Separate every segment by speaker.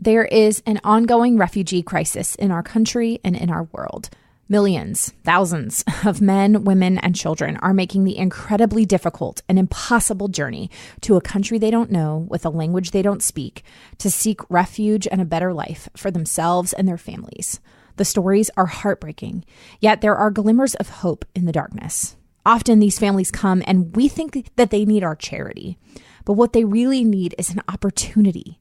Speaker 1: There is an ongoing refugee crisis in our country and in our world. Millions, thousands of men, women, and children are making the incredibly difficult and impossible journey to a country they don't know with a language they don't speak to seek refuge and a better life for themselves and their families. The stories are heartbreaking, yet there are glimmers of hope in the darkness. Often these families come and we think that they need our charity, but what they really need is an opportunity,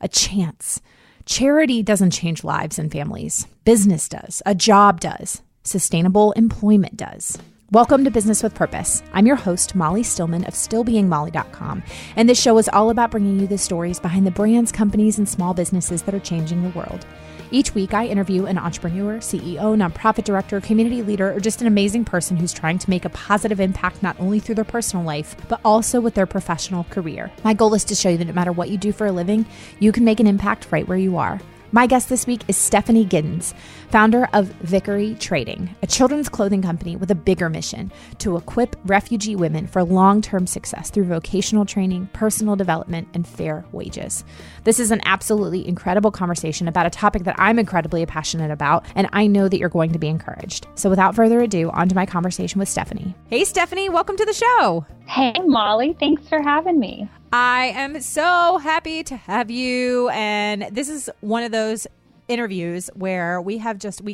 Speaker 1: a chance. Charity doesn't change lives and families. Business does. A job does. Sustainable employment does. Welcome to Business with Purpose. I'm your host, Molly Stillman of StillBeingMolly.com, and this show is all about bringing you the stories behind the brands, companies, and small businesses that are changing the world. Each week, I interview an entrepreneur, CEO, nonprofit director, community leader, or just an amazing person who's trying to make a positive impact not only through their personal life, but also with their professional career. My goal is to show you that no matter what you do for a living, you can make an impact right where you are. My guest this week is Stephanie Giddens, founder of Vickery Trading, a children's clothing company with a bigger mission to equip refugee women for long-term success through vocational training, personal development, and fair wages. This is an absolutely incredible conversation about a topic that I'm incredibly passionate about, and I know that you're going to be encouraged. So without further ado, on to my conversation with Stephanie. Hey, Stephanie, welcome to the show.
Speaker 2: Hey, Molly. Thanks for having me.
Speaker 1: I am so happy to have you. And this is one of those interviews where we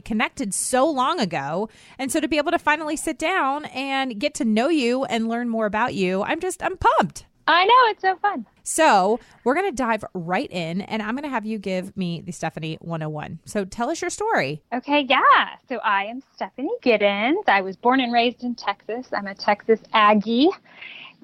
Speaker 1: connected so long ago. And so to be able to finally sit down and get to know you and learn more about you, I'm pumped.
Speaker 2: I know. It's so fun.
Speaker 1: So we're going to dive right in, and I'm going to have you give me the Stephanie 101. So tell us your story.
Speaker 2: Okay. Yeah. So I am Stephanie Giddens. I was born and raised in Texas. I'm a Texas Aggie.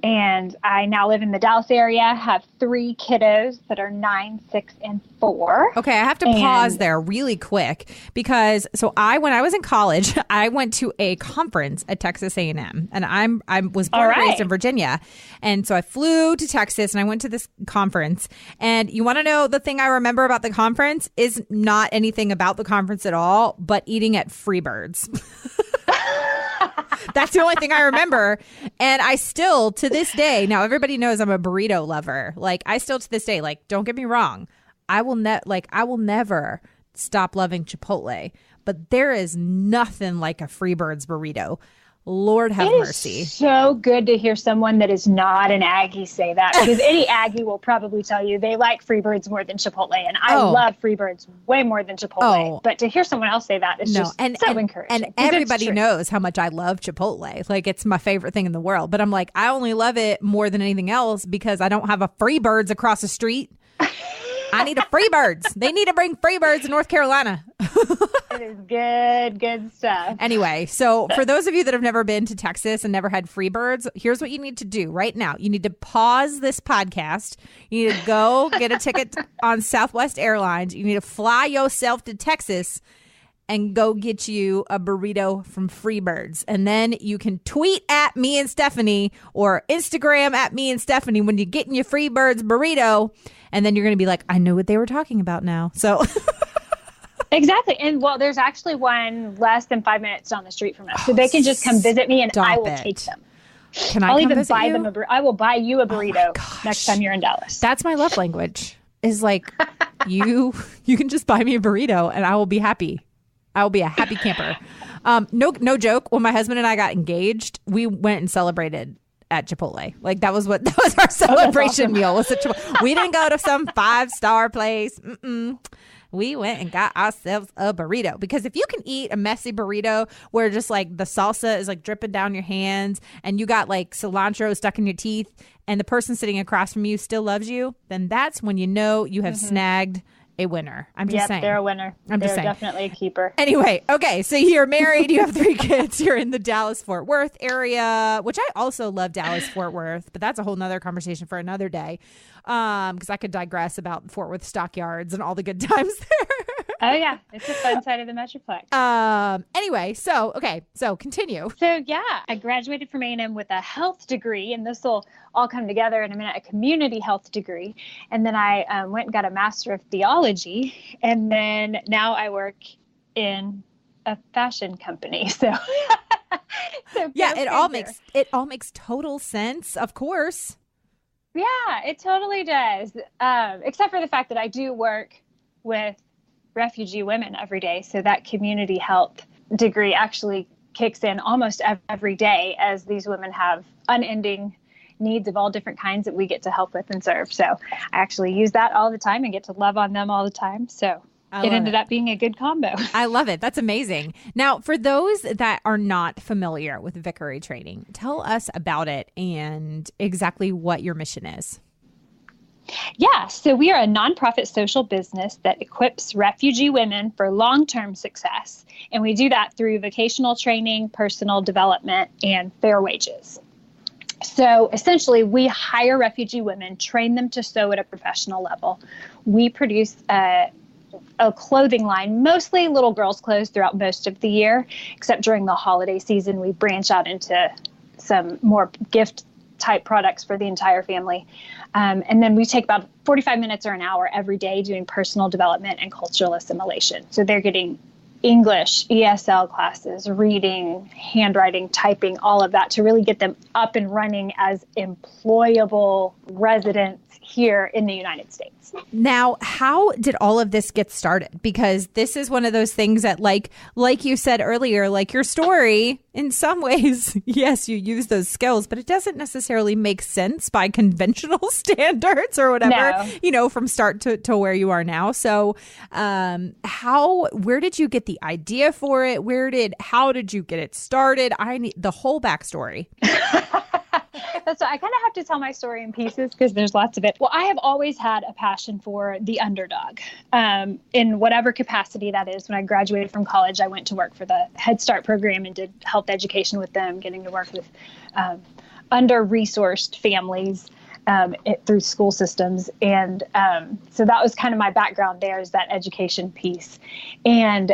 Speaker 2: And I now live in the Dallas area, have 3 kiddos that are 9, 6, and 4.
Speaker 1: Okay, I have to pause there really quick because when I was in college, I went to a conference at Texas A&M, and I was born and raised in Virginia. And so I flew to Texas and I went to this conference. And you want to know the thing I remember about the conference is not anything about the conference at all, but eating at Freebirds. That's the only thing I remember. And I still, to this day, now everybody knows I'm a burrito lover. Like, I still to this day, like, don't get me wrong, I will never stop loving Chipotle. But there is nothing like a Freebirds burrito. Lord have mercy.
Speaker 2: It's so good to hear someone that is not an Aggie say that, because any Aggie will probably tell you they like Freebirds more than Chipotle. And I love Freebirds way more than Chipotle. But to hear someone else say that is so encouraging.
Speaker 1: And everybody knows how much I love Chipotle. Like, it's my favorite thing in the world. But I'm like, I only love it more than anything else because I don't have a Freebirds across the street. I need a Freebirds. They need to bring Freebirds in North Carolina.
Speaker 2: It is good stuff.
Speaker 1: Anyway, so for those of you that have never been to Texas and never had Freebirds, here's what you need to do right now. You need to pause this podcast. You need to go get a ticket on Southwest Airlines. You need to fly yourself to Texas and go get you a burrito from Freebirds. And then you can tweet at me and Stephanie or Instagram at me and Stephanie when you're getting your Freebirds burrito. And then you're going to be like, I know what they were talking about now. So
Speaker 2: exactly. And there's actually one less than 5 minutes down the street from us. So they can just come visit me and I will take them.
Speaker 1: I'll
Speaker 2: even buy them I will buy you a burrito next time you're in Dallas.
Speaker 1: That's my love language. Is like, you can just buy me a burrito and I will be happy. I will be a happy camper. No joke. When my husband and I got engaged, we went and celebrated at Chipotle. Like, that was our celebration meal. Was at Chipotle. We didn't go to some 5-star place. We went and got ourselves a burrito, because if you can eat a messy burrito where just like the salsa is like dripping down your hands and you got like cilantro stuck in your teeth and the person sitting across from you still loves you, then that's when you know you have snagged a winner. I'm just saying.
Speaker 2: They're a winner. They're definitely a keeper.
Speaker 1: Anyway, okay, so you're married, you have 3 kids, you're in the Dallas-Fort Worth area, which I also love Dallas-Fort Worth, but that's a whole nother conversation for another day, because I could digress about Fort Worth stockyards and all the good times there.
Speaker 2: Oh, yeah. It's a fun side of the Metroplex.
Speaker 1: Anyway, so continue.
Speaker 2: So, yeah, I graduated from A&M with a health degree, and this will all come together in a minute, a community health degree. And then I went and got a Master of Theology, and then now I work in a fashion company. So,
Speaker 1: yeah, it all makes total sense, of course.
Speaker 2: Yeah, it totally does. Except for the fact that I do work with refugee women every day. So that community health degree actually kicks in almost every day as these women have unending needs of all different kinds that we get to help with and serve. So I actually use that all the time and get to love on them all the time. So it ended up being a good combo.
Speaker 1: I love it. That's amazing. Now, for those that are not familiar with Vickery training, tell us about it and exactly what your mission is.
Speaker 2: Yeah, so we are a nonprofit social business that equips refugee women for long-term success. And we do that through vocational training, personal development, and fair wages. So essentially, we hire refugee women, train them to sew at a professional level. We produce a clothing line, mostly little girls' clothes throughout most of the year, except during the holiday season, we branch out into some more gift type products for the entire family. And then we take about 45 minutes or an hour every day doing personal development and cultural assimilation. So they're getting English, ESL classes, reading, handwriting, typing, all of that to really get them up and running as employable residents here in the United States.
Speaker 1: Now, how did all of this get started? Because this is one of those things that, like you said earlier, like your story, in some ways, yes, you use those skills, but it doesn't necessarily make sense by conventional standards or whatever, from start to where you are now. So where did you get the idea for it? How did you get it started? I need the whole backstory.
Speaker 2: So I kind of have to tell my story in pieces because there's lots of it. Well, I have always had a passion for the underdog in whatever capacity that is. When I graduated from college, I went to work for the Head Start program and did health education with them, getting to work with under-resourced families through school systems. And so that was kind of my background there, is that education piece. And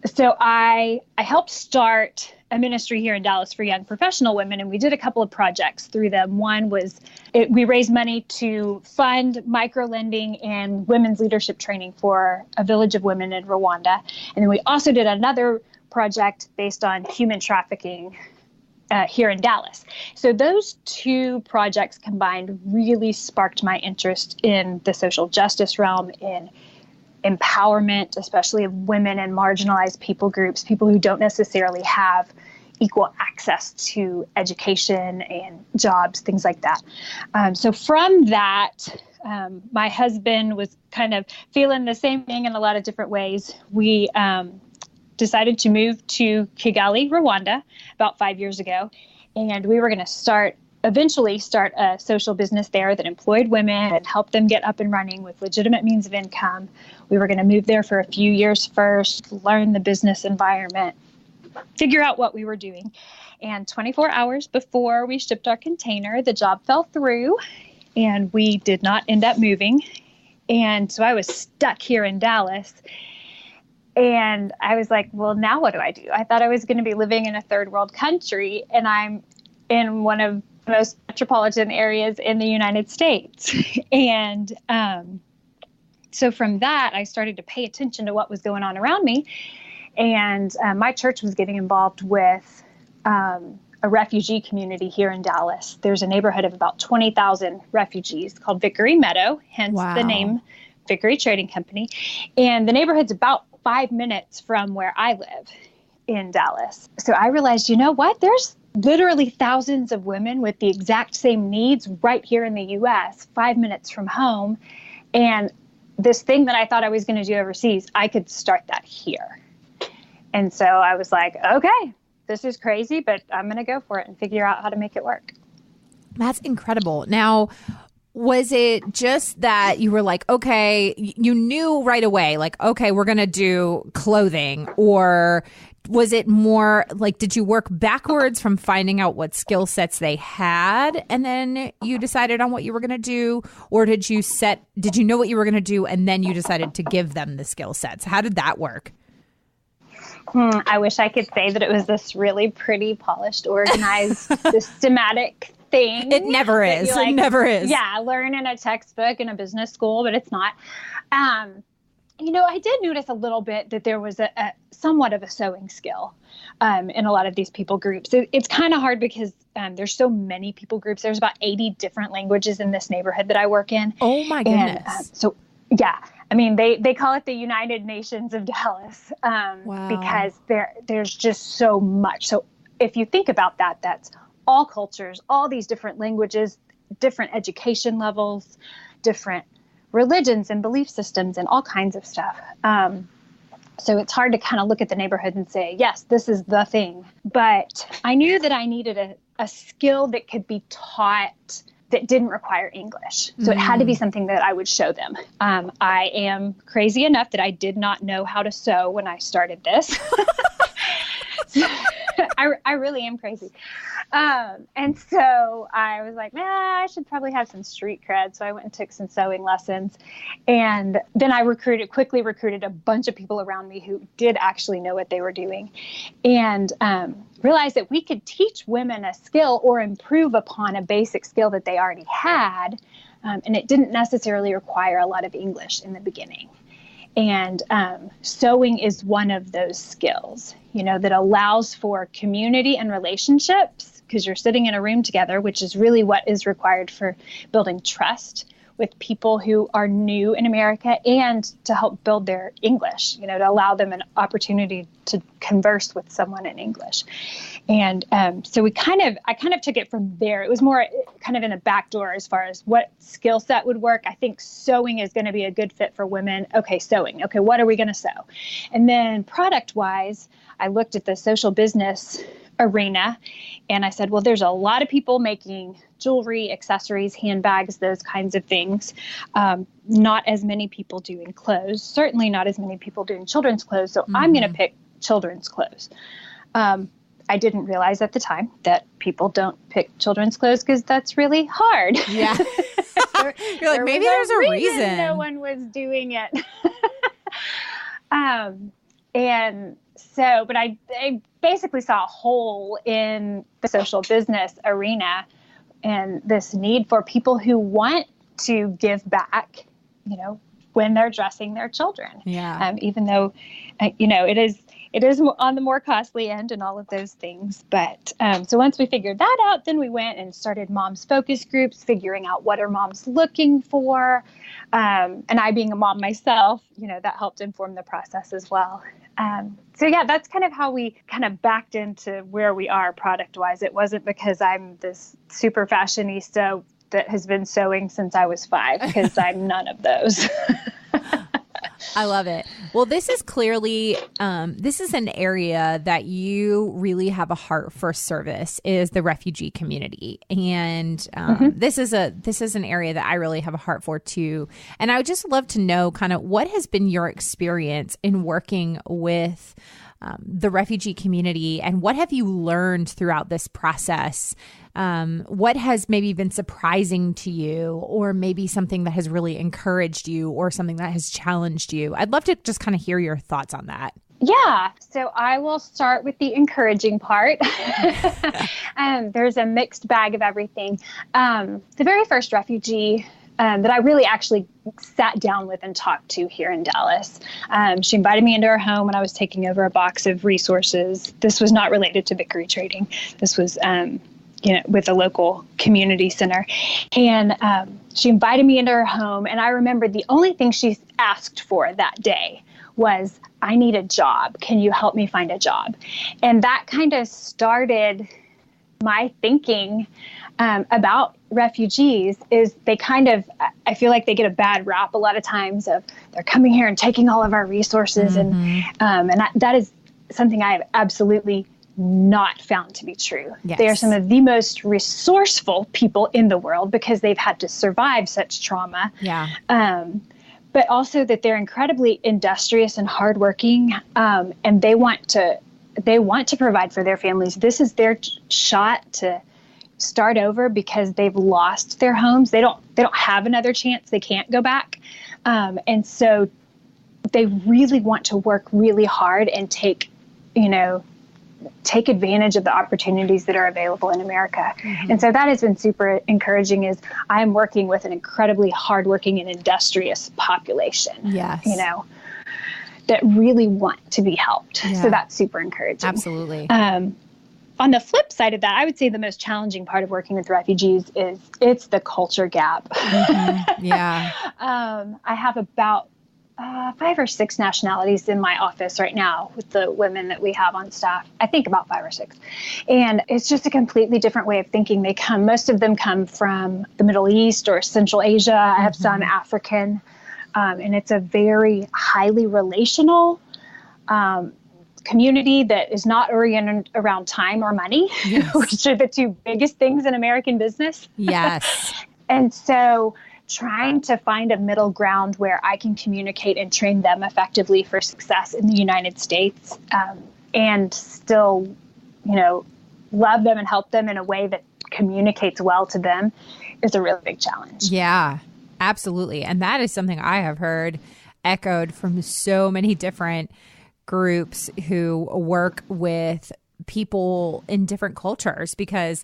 Speaker 2: so I helped start a ministry here in Dallas for young professional women, and we did a couple of projects through them. One was we raised money to fund microlending and women's leadership training for a village of women in Rwanda. And then we also did another project based on human trafficking here in Dallas. So those two projects combined really sparked my interest in the social justice realm, in empowerment, especially of women and marginalized people groups, people who don't necessarily have equal access to education and jobs, things like that. So from that, my husband was kind of feeling the same thing in a lot of different ways. We decided to move to Kigali, Rwanda, about 5 years ago, and we were going to eventually start a social business there that employed women and helped them get up and running with legitimate means of income. We were going to move there for a few years first, learn the business environment, figure out what we were doing. And 24 hours before we shipped our container, the job fell through and we did not end up moving. And so I was stuck here in Dallas. And I was like, well, now what do I do? I thought I was going to be living in a third world country, and I'm in one of most metropolitan areas in the United States. And so from that, I started to pay attention to what was going on around me. And my church was getting involved with a refugee community here in Dallas. There's a neighborhood of about 20,000 refugees called Vickery Meadow, hence the name Vickery Trading Company. And the neighborhood's about 5 minutes from where I live in Dallas. So I realized, you know what? There's literally thousands of women with the exact same needs right here in the U.S., 5 minutes from home. And this thing that I thought I was going to do overseas, I could start that here. And so I was like, okay, this is crazy, but I'm going to go for it and figure out how to make it work.
Speaker 1: That's incredible. Now, was it just that you were like, okay, you knew right away, like, okay, we're going to do clothing? Or was it more like, did you work backwards from finding out what skill sets they had and then you decided on what you were going to do? Or did you know what you were going to do and then you decided to give them the skill sets? How did that work?
Speaker 2: I wish I could say that it was this really pretty, polished, organized, systematic thing.
Speaker 1: It never is. It never is.
Speaker 2: Yeah, learn in a textbook in a business school, but it's not. I did notice a little bit that there was a somewhat of a sewing skill in a lot of these people groups. It's kind of hard because there's so many people groups. There's about 80 different languages in this neighborhood that I work in.
Speaker 1: Oh, my goodness.
Speaker 2: And, yeah. I mean, they call it the United Nations of Dallas,
Speaker 1: Wow.
Speaker 2: because there's just so much. So if you think about that, that's all cultures, all these different languages, different education levels, different religions and belief systems and all kinds of stuff. So it's hard to kind of look at the neighborhood and say, yes, this is the thing. But I knew that I needed a skill that could be taught that didn't require English. So it had to be something that I would show them. I am crazy enough that I did not know how to sew when I started this. I really am crazy. And so I was like, I should probably have some street cred. So I went and took some sewing lessons. And then I quickly recruited a bunch of people around me who did actually know what they were doing, and realized that we could teach women a skill or improve upon a basic skill that they already had. And it didn't necessarily require a lot of English in the beginning. And sewing is one of those skills, that allows for community and relationships, because you're sitting in a room together, which is really what is required for building trust with people who are new in America, and to help build their English, to allow them an opportunity to converse with someone in English. And so I kind of took it from there. It was more kind of in the back door as far as what skill set would work. I think sewing is going to be a good fit for women. Okay, sewing. Okay, what are we going to sew? And then product-wise, I looked at the social business arena, and I said, well, there's a lot of people making jewelry, accessories, handbags, those kinds of things. Not as many people doing clothes, certainly not as many people doing children's clothes. So I'm going to pick children's clothes. I didn't realize at the time that people don't pick children's clothes because that's really hard.
Speaker 1: Yeah. You're like, maybe there's a reason
Speaker 2: no one was doing it. And so, but I basically saw a hole in the social business arena, and this need for people who want to give back, when they're dressing their children.
Speaker 1: Yeah.
Speaker 2: Even though, it is on the more costly end and all of those things. But so once we figured that out, then we went and started moms focus groups, figuring out what are moms looking for. And I, being a mom myself, that helped inform the process as well. So yeah, that's kind of how we kind of backed into where we are product wise. It wasn't because I'm this super fashionista that has been sewing since I was 5, because I'm none of those.
Speaker 1: I love it. Well, this is clearly, this is an area that you really have a heart for service, is the refugee community. And this is an area that I really have a heart for too. And I would just love to know kind of what has been your experience in working with the refugee community, and what have you learned throughout this process? What has maybe been surprising to you, or maybe something that has really encouraged you, or something that has challenged you? I'd love to just kind of hear your thoughts on that.
Speaker 2: Yeah. So I will start with the encouraging part. There's a mixed bag of everything. The very first refugee that I really actually sat down with and talked to here in Dallas. She invited me into her home when I was taking over a box of resources. This was not related to Vickery trading. This was, with a local community center. And she invited me into her home. And I remember the only thing she asked for that day was, I need a job. Can you help me find a job? And that kind of started my thinking about refugees. Is they kind of, I feel like they get a bad rap a lot of times of they're coming here and taking all of our resources. And that is something I have absolutely not found to be true.
Speaker 1: Yes.
Speaker 2: They are some of the most resourceful people in the world because they've had to survive such trauma.
Speaker 1: Yeah.
Speaker 2: But also that they're incredibly industrious and hardworking, and they want to provide for their families. This is their shot to start over because they've lost their homes. They don't have another chance. They can't go back. And so they really want to work really hard and take advantage of the opportunities that are available in America. Mm-hmm. And so that has been super encouraging. Is I'm working with an incredibly hardworking and industrious population.
Speaker 1: Yes.
Speaker 2: That really want to be helped.
Speaker 1: Yeah.
Speaker 2: So that's super encouraging.
Speaker 1: Absolutely.
Speaker 2: On the flip side of that, I would say the most challenging part of working with refugees it's the culture gap.
Speaker 1: Mm-hmm. Yeah.
Speaker 2: I have about 5 or 6 nationalities in my office right now with the women that we have on staff. I think about 5 or 6. And it's just a completely different way of thinking. Most of them come from the Middle East or Central Asia. I have some African, and it's a very highly relational community that is not oriented around time or money, which are the two biggest things in American business.
Speaker 1: Yes.
Speaker 2: And so trying to find a middle ground where I can communicate and train them effectively for success in the United States, and still, love them and help them in a way that communicates well to them is a really big challenge.
Speaker 1: Yeah, absolutely. And that is something I have heard echoed from so many different groups who work with people in different cultures, because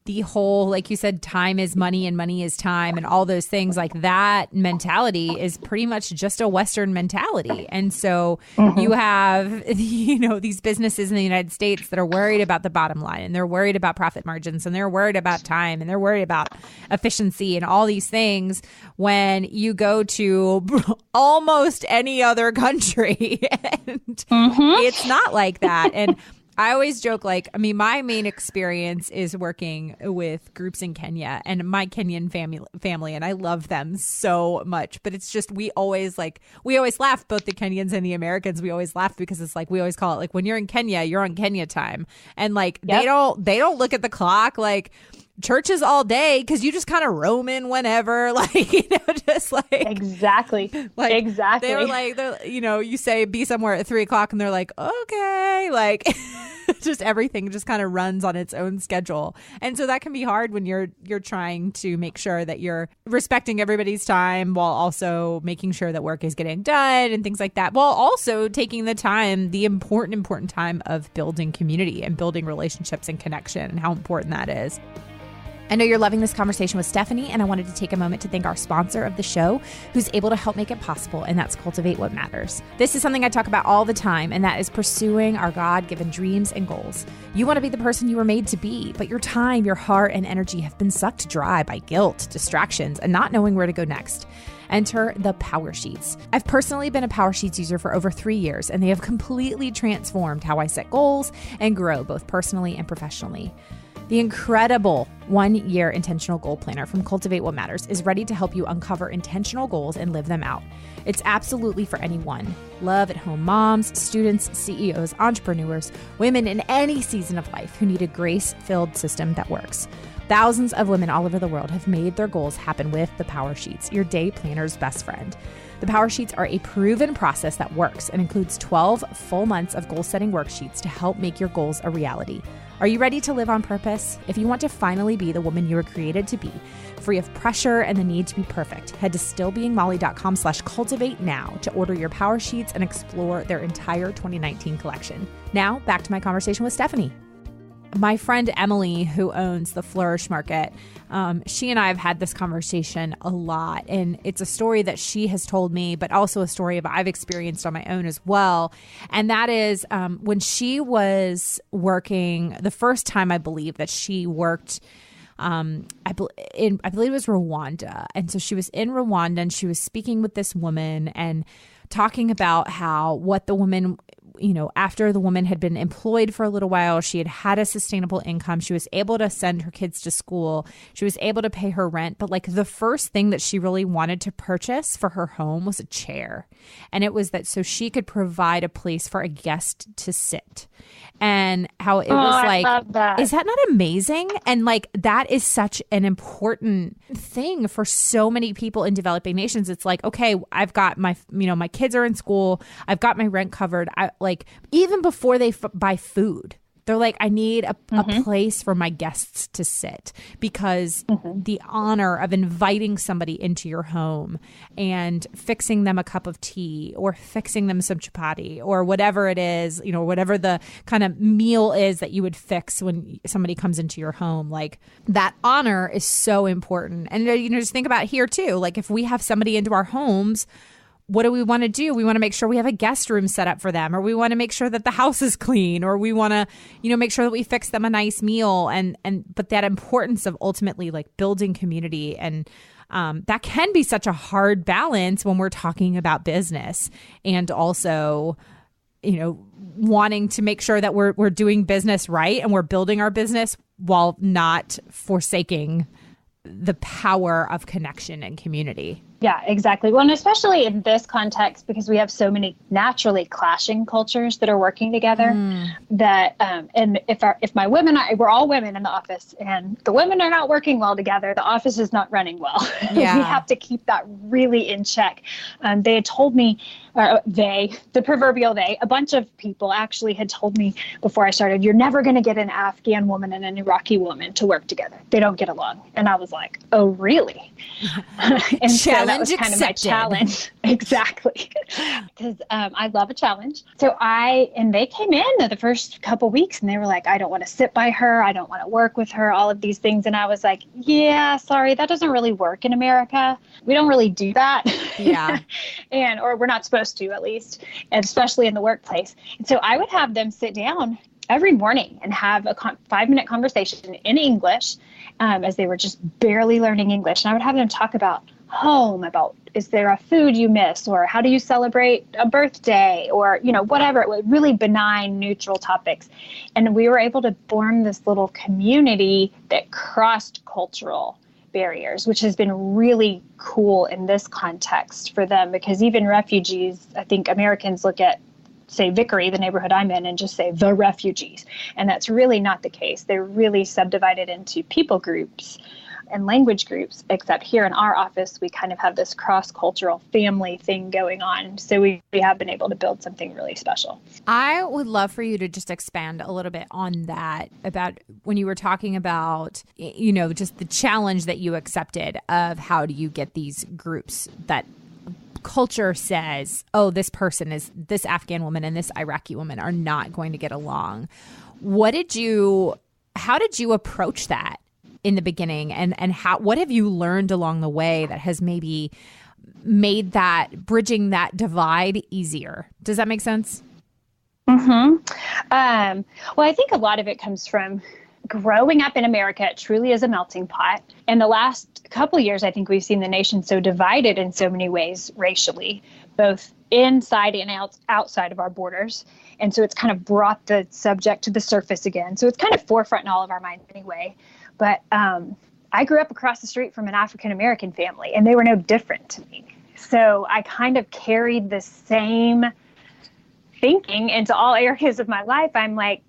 Speaker 1: the whole, like you said, time is money and money is time and all those things, like that mentality is pretty much just a Western mentality. And so you have, these businesses in the United States that are worried about the bottom line, and they're worried about profit margins, and they're worried about time, and they're worried about efficiency and all these things. When you go to almost any other country and it's not like that. And I always joke, my main experience is working with groups in Kenya and my Kenyan family, and I love them so much. But it's just, we always laugh, both the Kenyans and the Americans. We always laugh because it's we always call it when you're in Kenya, you're on Kenya time, and they don't look at the clock churches all day, because you just kind of roam in whenever,
Speaker 2: exactly. Exactly.
Speaker 1: They're you say be somewhere at 3:00 and they're like, okay, just everything just kind of runs on its own schedule. And so that can be hard when you're trying to make sure that you're respecting everybody's time while also making sure that work is getting done and things like that, while also taking the time, the important time of building community and building relationships and connection, and how important that is. I know you're loving this conversation with Stephanie, and I wanted to take a moment to thank our sponsor of the show, who's able to help make it possible, and that's Cultivate What Matters. This is something I talk about all the time, and that is pursuing our God-given dreams and goals. You want to be the person you were made to be, but your time, your heart, and energy have been sucked dry by guilt, distractions, and not knowing where to go next. Enter the Power Sheets. I've personally been a Power Sheets user for over 3 years, and they have completely transformed how I set goals and grow both personally and professionally. The incredible 1-year intentional goal planner from Cultivate What Matters is ready to help you uncover intentional goals and live them out. It's absolutely for anyone. Love-at-home moms, students, CEOs, entrepreneurs, women in any season of life who need a grace-filled system that works. Thousands of women all over the world have made their goals happen with the Power Sheets, your day planner's best friend. The Power Sheets are a proven process that works and includes 12 full months of goal-setting worksheets to help make your goals a reality. Are you ready to live on purpose? If you want to finally be the woman you were created to be, free of pressure and the need to be perfect, head to stillbeingmolly.com/cultivate now to order your Power Sheets and explore their entire 2019 collection. Now, back to my conversation with Stephanie. My friend Emily, who owns the Flourish Market, she and I have had this conversation a lot, and it's a story that she has told me, but also a story I've experienced on my own as well. And that is when she was working, the first time I believe that she worked, I believe it was Rwanda. And so she was in Rwanda, and she was speaking with this woman and talking about how what the woman, after the woman had been employed for a little while, she had had a sustainable income. She was able to send her kids to school. She was able to pay her rent. But the first thing that she really wanted to purchase for her home was a chair. And it was that so she could provide a place for a guest to sit. And how it was
Speaker 2: I love that.
Speaker 1: Is that not amazing? And that is such an important thing for so many people in developing nations. It's okay, I've got my, my kids are in school. I've got my rent covered. Even before they buy food, they're I need a place for my guests to sit, because the honor of inviting somebody into your home and fixing them a cup of tea or fixing them some chapati or whatever it is, whatever the kind of meal is that you would fix when somebody comes into your home, that honor is so important. And, just think about here too, if we have somebody into our homes, what do we want to do? We want to make sure we have a guest room set up for them, or we want to make sure that the house is clean, or we want to, make sure that we fix them a nice meal. But that importance of ultimately building community and that can be such a hard balance when we're talking about business, and also, wanting to make sure that we're doing business right and we're building our business while not forsaking the power of connection and community.
Speaker 2: Yeah, exactly. Well, and especially in this context, because we have so many naturally clashing cultures that are working together, that, and if my women, we're all women in the office, and the women are not working well together, the office is not running well.
Speaker 1: Yeah.
Speaker 2: We have to keep that really in check. They had told me, the proverbial they, a bunch of people actually had told me before I started, you're never going to get an Afghan woman and an Iraqi woman to work together. They don't get along. And I was like, oh, really? And so that was kind of my challenge. Exactly. Because I love a challenge. So they came in the first couple weeks and they were like, I don't want to sit by her. I don't want to work with her, all of these things. And I was like, yeah, sorry, that doesn't really work in America. We don't really do that.
Speaker 1: Yeah.
Speaker 2: Or we're not supposed to, at least, and especially in the workplace. And so I would have them sit down every morning and have a 5-minute conversation in English, as they were just barely learning English. And I would have them talk about home, about is there a food you miss, or how do you celebrate a birthday, or, whatever. It was really benign, neutral topics. And we were able to form this little community that crossed cultural barriers, which has been really cool in this context for them, because even refugees, I think Americans look at, say, Vickery, the neighborhood I'm in, and just say the refugees. And that's really not the case. They're really subdivided into people groups and language groups, except here in our office, we kind of have this cross-cultural family thing going on. So we have been able to build something really special.
Speaker 1: I would love for you to just expand a little bit on that, about when you were talking about, just the challenge that you accepted of how do you get these groups that culture says, oh, this Afghan woman and this Iraqi woman are not going to get along. How did you approach that in the beginning, and what have you learned along the way that has maybe made that bridging that divide easier? Does that make sense?
Speaker 2: Mm-hmm. Well, I think a lot of it comes from growing up in America. It truly is a melting pot. And the last couple of years, I think we've seen the nation so divided in so many ways racially, both inside and outside of our borders. And so it's kind of brought the subject to the surface again. So it's kind of forefront in all of our minds anyway. But I grew up across the street from an African-American family, and they were no different to me. So I kind of carried the same thinking into all areas of my life. I'm like,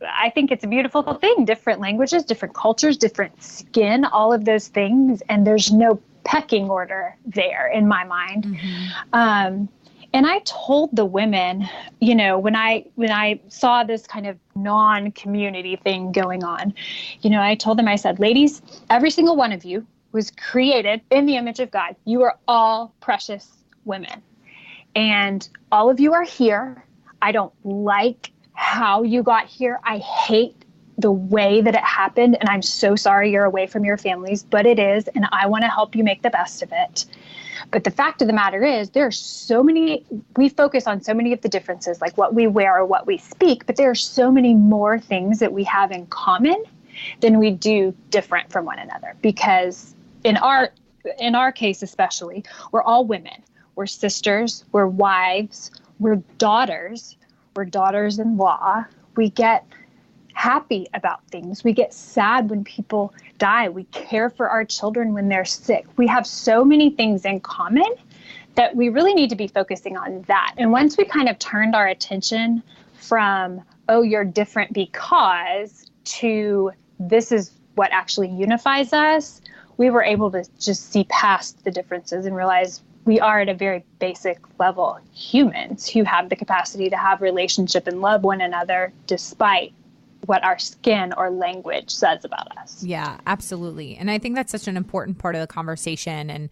Speaker 2: I think it's a beautiful thing. Different languages, different cultures, different skin, all of those things. And there's no pecking order there in my mind. Mm-hmm. And I told the women, when I saw this kind of non-community thing going on, I told them, I said, ladies, every single one of you was created in the image of God. You are all precious women. And all of you are here. I don't like how you got here. I hate the way that it happened. And I'm so sorry you're away from your families, but it is. And I want to help you make the best of it. But the fact of the matter is, we focus on so many of the differences, like what we wear or what we speak, but there are so many more things that we have in common than we do different from one another. Because in our case especially, we're all women. We're sisters, we're wives, we're daughters-in-law. We get happy about things. We get sad when people die. We care for our children when they're sick. We have so many things in common that we really need to be focusing on that. And once we kind of turned our attention from, oh, you're different because, to this is what actually unifies us, we were able to just see past the differences and realize we are at a very basic level humans who have the capacity to have relationship and love one another despite what our skin or language says about us.
Speaker 1: Yeah, absolutely. And I think that's such an important part of the conversation. And,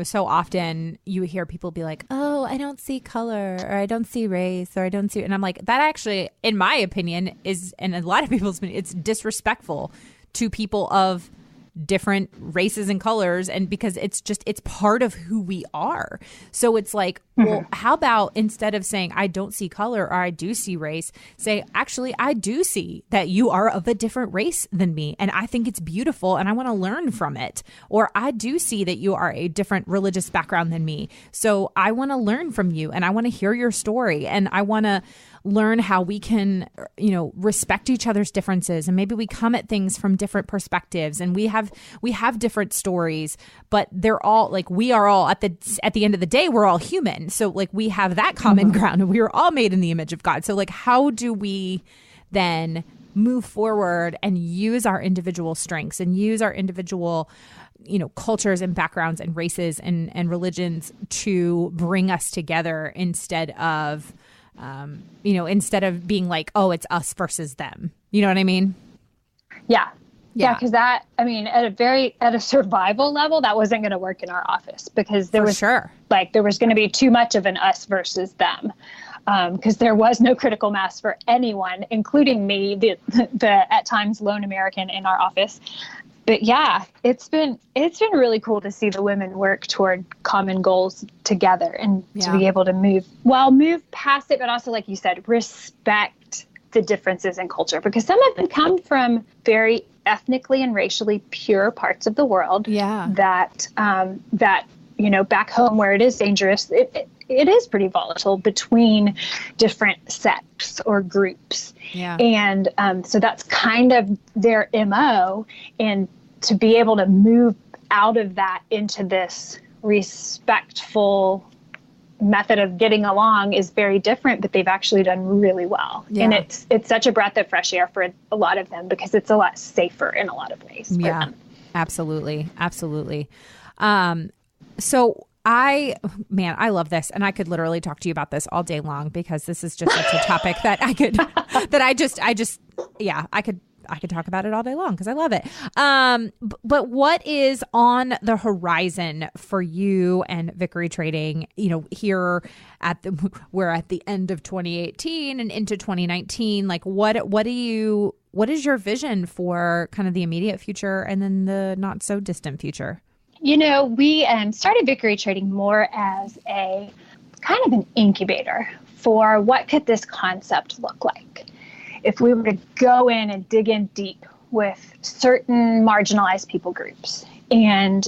Speaker 1: so often you hear people be like, oh, I don't see color, or I don't see race, or I don't see, and I'm like, that actually, in my opinion, is, and a lot of people's opinion, it's disrespectful to people of different races and colors, and because it's part of who we are. So it's like, well, how about instead of saying I don't see color or I do see race, say, actually, I do see that you are of a different race than me, and I think it's beautiful and I want to learn from it. Or I do see that you are a different religious background than me, so I want to learn from you and I want to hear your story, and I want to learn how we can, respect each other's differences, and maybe we come at things from different perspectives, and we have different stories, but they're all like, we are all at the end of the day, we're all human. So like we have that common ground, and we were all made in the image of God. So like, how do we then move forward and use our individual strengths and use our individual cultures and backgrounds and races and religions to bring us together instead of being like, oh, it's us versus them. You know what I mean?
Speaker 2: Yeah. Yeah. Because at a survival level, that wasn't going to work in our office, because there was going to be too much of an us versus them. Because there was no critical mass for anyone, including me, the at times lone American in our office. But yeah, it's been really cool to see the women work toward common goals together, and to be able to move past it, but also, like you said, respect the differences in culture, because some of them come from very ethnically and racially pure parts of the world. Yeah. That back home where it is dangerous, it is pretty volatile between different sects or groups. Yeah. And so that's kind of their MO. And to be able to move out of that into this respectful method of getting along is very different, but they've actually done really well. Yeah. And it's such a breath of fresh air for a lot of them, because it's a lot safer in a lot of ways for them.
Speaker 1: Absolutely. Absolutely. So I love this, and I could literally talk to you about this all day long, because this is just such a topic that I could talk about it all day long, because I love it. But what is on the horizon for you and Vickery Trading? Here we're at the end of 2018 and into 2019. Like, what is your vision for kind of the immediate future and then the not so distant future?
Speaker 2: We started Vickery Trading more as a kind of an incubator for what could this concept look like if we were to go in and dig in deep with certain marginalized people groups. And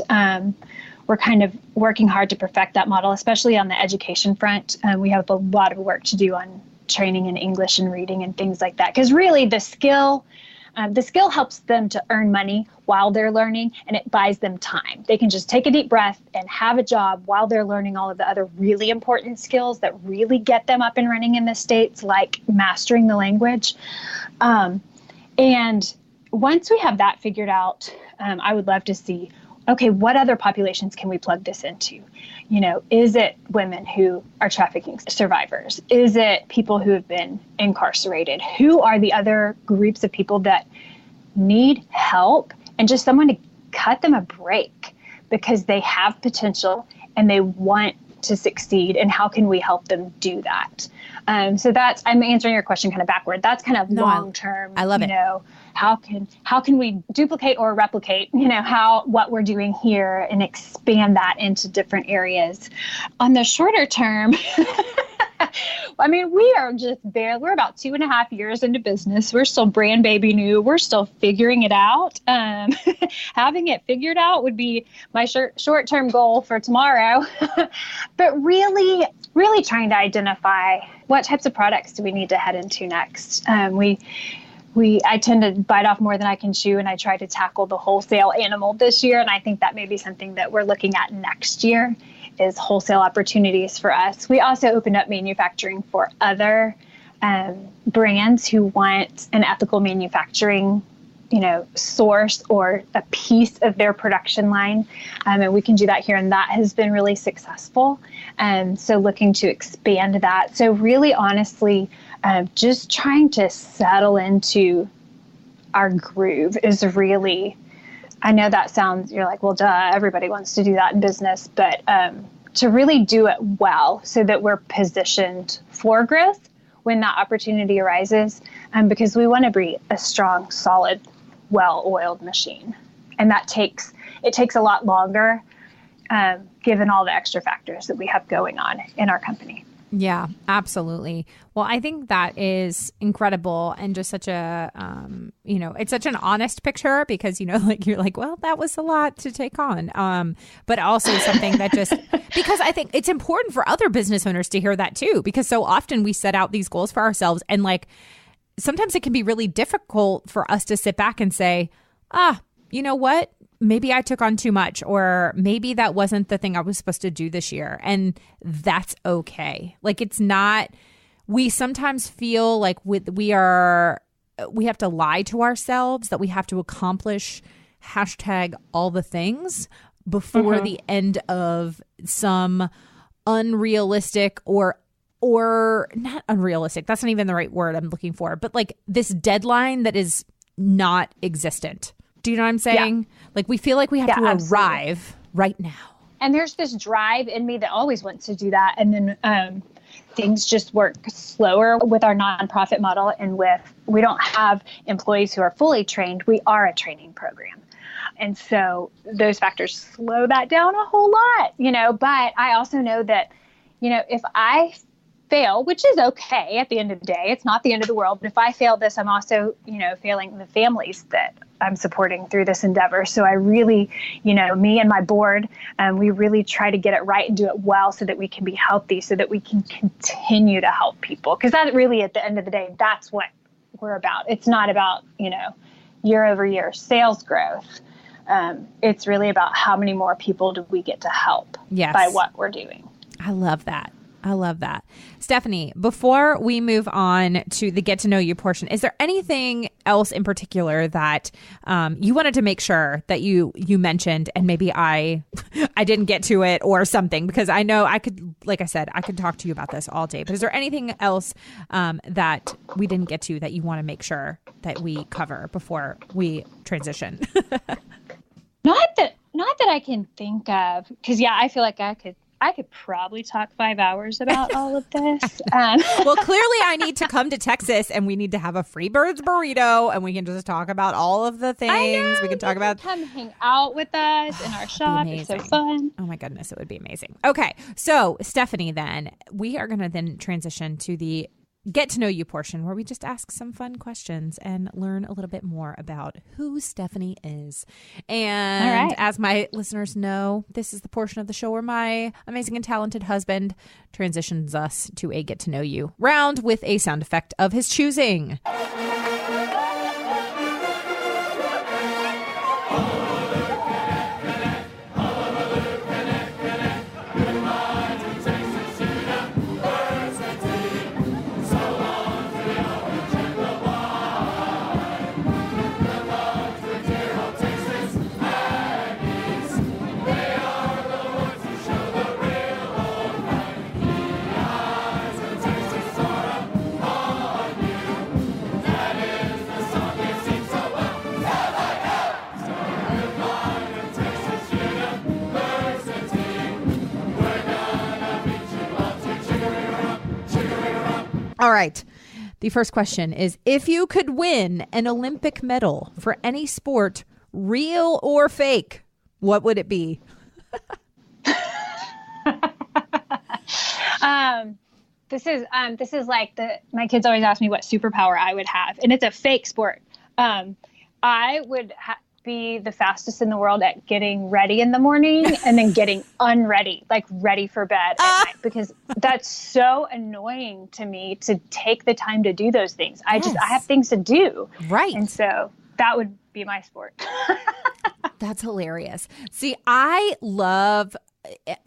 Speaker 2: we're kind of working hard to perfect that model, especially on the education front. We have a lot of work to do on training in English and reading and things like that, because really the skill helps them to earn money while they're learning, and it buys them time. They can just take a deep breath and have a job while they're learning all of the other really important skills that really get them up and running in the States, like mastering the language. And once we have that figured out, I would love to see, okay, what other populations can we plug this into? Is it women who are trafficking survivors? Is it people who have been incarcerated? Who are the other groups of people that need help and just someone to cut them a break because they have potential and they want to succeed? And how can we help them do that? So I'm answering your question kind of backward. That's kind of long-term. I love it. How can we duplicate or replicate, what we're doing here and expand that into different areas? On the shorter term, we are just there. We're about 2.5 years into business. We're still brand baby new. We're still figuring it out. Having it figured out would be my short-term goal for tomorrow. But really, really trying to identify what types of products do we need to head into next. I tend to bite off more than I can chew, and I try to tackle the wholesale animal this year. And I think that may be something that we're looking at next year, is wholesale opportunities for us. We also opened up manufacturing for other brands who want an ethical manufacturing, source or a piece of their production line. And we can do that here. And that has been really successful. So looking to expand that. So really, honestly, just trying to settle into our groove is really, I know that sounds, you're like, well, duh, everybody wants to do that in business, but to really do it well so that we're positioned for growth when that opportunity arises, because we want to be a strong, solid, well-oiled machine. And it takes a lot longer, given all the extra factors that we have going on in our company.
Speaker 1: Yeah, absolutely. Well, I think that is incredible and just such a, it's such an honest picture because, like you're like, well, that was a lot to take on. But also something that just, because I think it's important for other business owners to hear that too, because so often we set out these goals for ourselves and like, sometimes it can be really difficult for us to sit back and say, you know what? Maybe I took on too much, or maybe that wasn't the thing I was supposed to do this year. And that's okay. Like, it's not, we sometimes feel like we have to lie to ourselves that we have to accomplish #all the things before the end of some unrealistic or not unrealistic. That's not even the right word I'm looking for, but like this deadline that is not existent. Do you know what I'm saying? Yeah. Like we feel like we have to arrive right now.
Speaker 2: And there's this drive in me that always wants to do that. And then things just work slower with our nonprofit model. And we don't have employees who are fully trained. We are a training program. And so those factors slow that down a whole lot, but I also know that, if I fail, which is okay at the end of the day, it's not the end of the world. But if I fail this, I'm also, failing the families that I'm supporting through this endeavor. So I really, me and my board, we really try to get it right and do it well so that we can be healthy, so that we can continue to help people. Because that really, at the end of the day, that's what we're about. It's not about, year over year sales growth. It's really about how many more people do we get to help by what we're doing.
Speaker 1: I love that. Stephanie, before we move on to the get to know you portion, is there anything else in particular that you wanted to make sure that you mentioned and maybe I didn't get to it or something? Because I know I could, like I said, I could talk to you about this all day. But is there anything else that we didn't get to that you want to make sure that we cover before we transition?
Speaker 2: Not that I can think of. Because, I feel like I could probably talk 5 hours about all of this.
Speaker 1: Well, clearly I need to come to Texas and we need to have a Free Birds burrito and we can just talk about all of the things. We can talk about.
Speaker 2: Come hang out with us in our shop. It's so fun.
Speaker 1: Oh my goodness, it would be amazing. Okay, so Stephanie, then we are going to then transition to the get to know you portion where we just ask some fun questions and learn a little bit more about who Stephanie is. And as my listeners know, this is the portion of the show where my amazing and talented husband transitions us to a get to know you round with a sound effect of his choosing. All right. The first question is, if you could win an Olympic medal for any sport, real or fake, what would it be?
Speaker 2: This is like my kids always ask me what superpower I would have, and it's a fake sport. I would be the fastest in the world at getting ready in the morning and then getting unready, like ready for bed at night, because that's so annoying to me to take the time to do those things. I have things to do.
Speaker 1: Right.
Speaker 2: And so that would be my sport.
Speaker 1: That's hilarious. See, I love,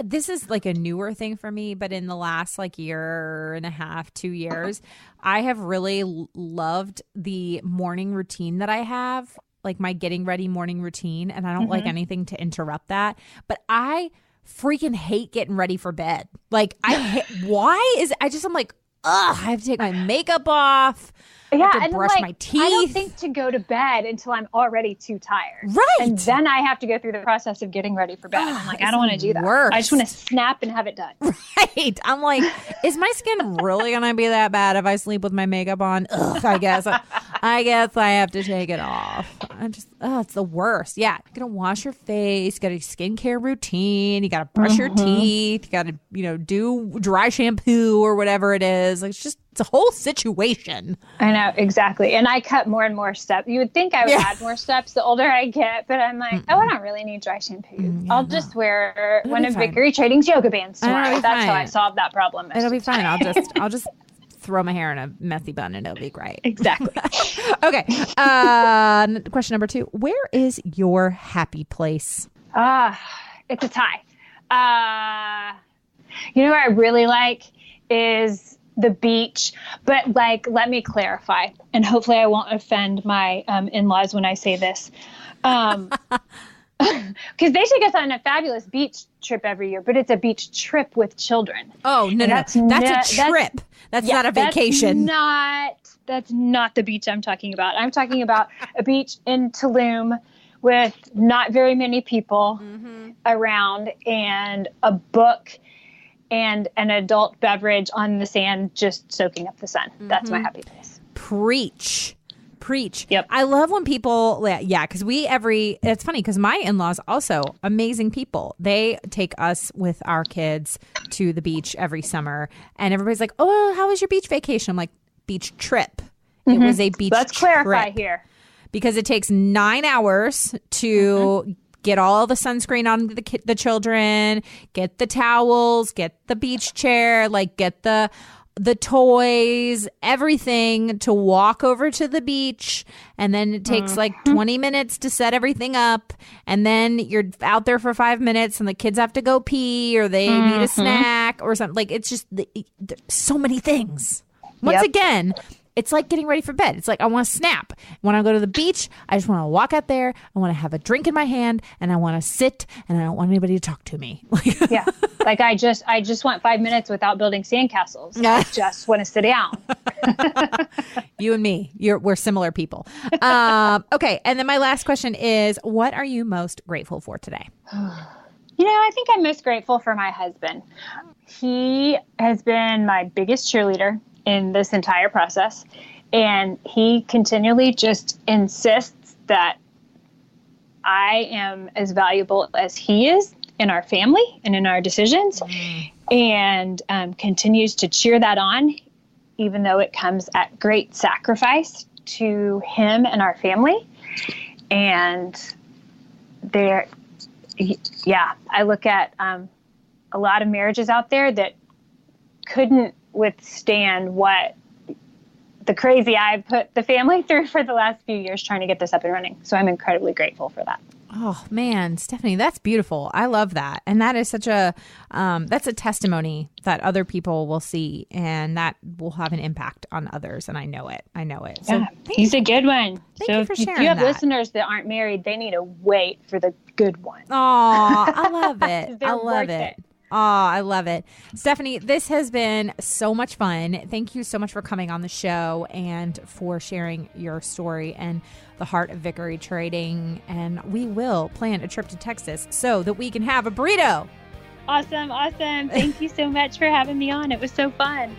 Speaker 1: this is like a newer thing for me, but in the last like year and a half, 2 years, I have really loved the morning routine that I have, like my getting ready morning routine. And I don't like anything to interrupt that, but I freaking hate getting ready for bed. Like I'm like, ugh, I have to take my makeup off.
Speaker 2: Yeah,
Speaker 1: I have to brush my teeth.
Speaker 2: I don't think to go to bed until I'm already too tired.
Speaker 1: Right.
Speaker 2: And then I have to go through the process of getting ready for bed. I'm like, I don't want to do that.
Speaker 1: Worst.
Speaker 2: I just want to snap and have it done.
Speaker 1: Right. I'm like, is my skin really going to be that bad if I sleep with my makeup on? Ugh, I guess I have to take it off. it's the worst. Yeah. You got to wash your face, got a skincare routine. You got to brush your teeth. You got to, do dry shampoo or whatever it is. Like, it's a whole situation.
Speaker 2: I know, exactly. And I cut more and more steps. You would think I would add more steps the older I get, but I'm like, I don't really need dry shampoo. I'll just wear one of Vickery Trading's yoga bands tomorrow. That's how I solved that problem.
Speaker 1: It'll be fine. I'll just throw my hair in a messy bun and it'll be great.
Speaker 2: Exactly.
Speaker 1: Okay. Question number 2. Where is your happy place?
Speaker 2: It's a tie. What I really like is the beach, but let me clarify, and hopefully I won't offend my in-laws when I say this. Because they take us on a fabulous beach trip every year, but it's a beach trip with children.
Speaker 1: Oh, no. That's a trip. That's not a vacation.
Speaker 2: That's not the beach I'm talking about. I'm talking about a beach in Tulum with not very many people around, and a book and an adult beverage on the sand just soaking up the sun. That's my happy place.
Speaker 1: Preach.
Speaker 2: Yep.
Speaker 1: I love when people, because it's funny because my in-laws also amazing people. They take us with our kids to the beach every summer, and everybody's like, oh, how was your beach vacation? I'm like, beach trip. It was a beach trip.
Speaker 2: Let's clarify here.
Speaker 1: Because it takes 9 hours to get all the sunscreen on the children, get the towels, get the beach chair, get the toys, everything to walk over to the beach. And then it takes 20 minutes to set everything up. And then you're out there for 5 minutes and the kids have to go pee or they need a snack or something. It's just so many things. Once again, it's like getting ready for bed. It's like, I want to snap. When I go to the beach, I just want to walk out there. I want to have a drink in my hand and I want to sit and I don't want anybody to talk to me.
Speaker 2: Yeah. I just want 5 minutes without building sandcastles. I just want to sit down.
Speaker 1: You and me, we're similar people. Okay. And then my last question is, what are you most grateful for today?
Speaker 2: I think I'm most grateful for my husband. He has been my biggest cheerleader in this entire process. And he continually just insists that I am as valuable as he is in our family and in our decisions, and continues to cheer that on, even though it comes at great sacrifice to him and our family. And I look at a lot of marriages out there that couldn't withstand what the crazy I've put the family through for the last few years trying to get this up and running. So I'm incredibly grateful for that.
Speaker 1: Oh man, Stephanie, that's beautiful. I love that. And that is such that's a testimony that other people will see and that will have an impact on others. And I know it. So
Speaker 2: he's a good one.
Speaker 1: Thank you for sharing
Speaker 2: if you have
Speaker 1: that.
Speaker 2: Listeners that aren't married, they need to wait for the good one.
Speaker 1: Oh, I love it. I love it. Oh, I love it. Stephanie, this has been so much fun. Thank you so much for coming on the show and for sharing your story and the heart of Vickery Trading. And we will plan a trip to Texas so that we can have a burrito.
Speaker 2: Awesome. Thank you so much for having me on. It was so fun.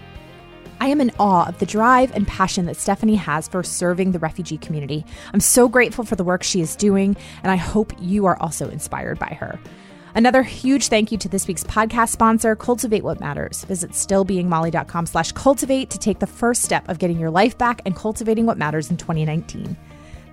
Speaker 1: I am in awe of the drive and passion that Stephanie has for serving the refugee community. I'm so grateful for the work she is doing, and I hope you are also inspired by her. Another huge thank you to this week's podcast sponsor, Cultivate What Matters. Visit stillbeingmolly.com/cultivate to take the first step of getting your life back and cultivating what matters in 2019.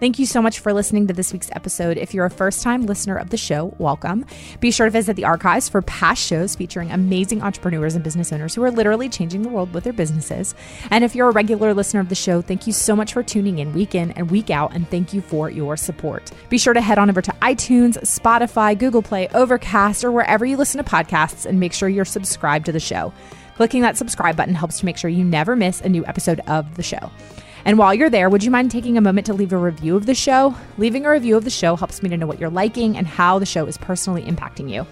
Speaker 1: Thank you so much for listening to this week's episode. If you're a first-time listener of the show, welcome. Be sure to visit the archives for past shows featuring amazing entrepreneurs and business owners who are literally changing the world with their businesses. And if you're a regular listener of the show, thank you so much for tuning in and week out, and thank you for your support. Be sure to head on over to iTunes, Spotify, Google Play, Overcast, or wherever you listen to podcasts, and make sure you're subscribed to the show. Clicking that subscribe button helps to make sure you never miss a new episode of the show. And while you're there, would you mind taking a moment to leave a review of the show? Leaving a review of the show helps me to know what you're liking and how the show is personally impacting you.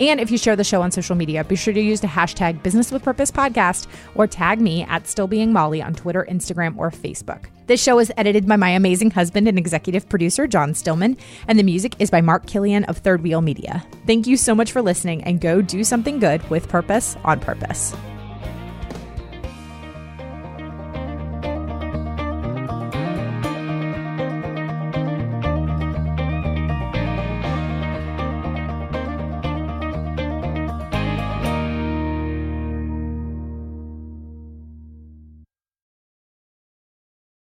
Speaker 1: And if you share the show on social media, be sure to use the hashtag Business with Purpose Podcast or tag me at StillBeingMolly on Twitter, Instagram, or Facebook. This show is edited by my amazing husband and executive producer, John Stillman, and the music is by Mark Killian of Third Wheel Media. Thank you so much for listening, and go do something good with purpose on purpose.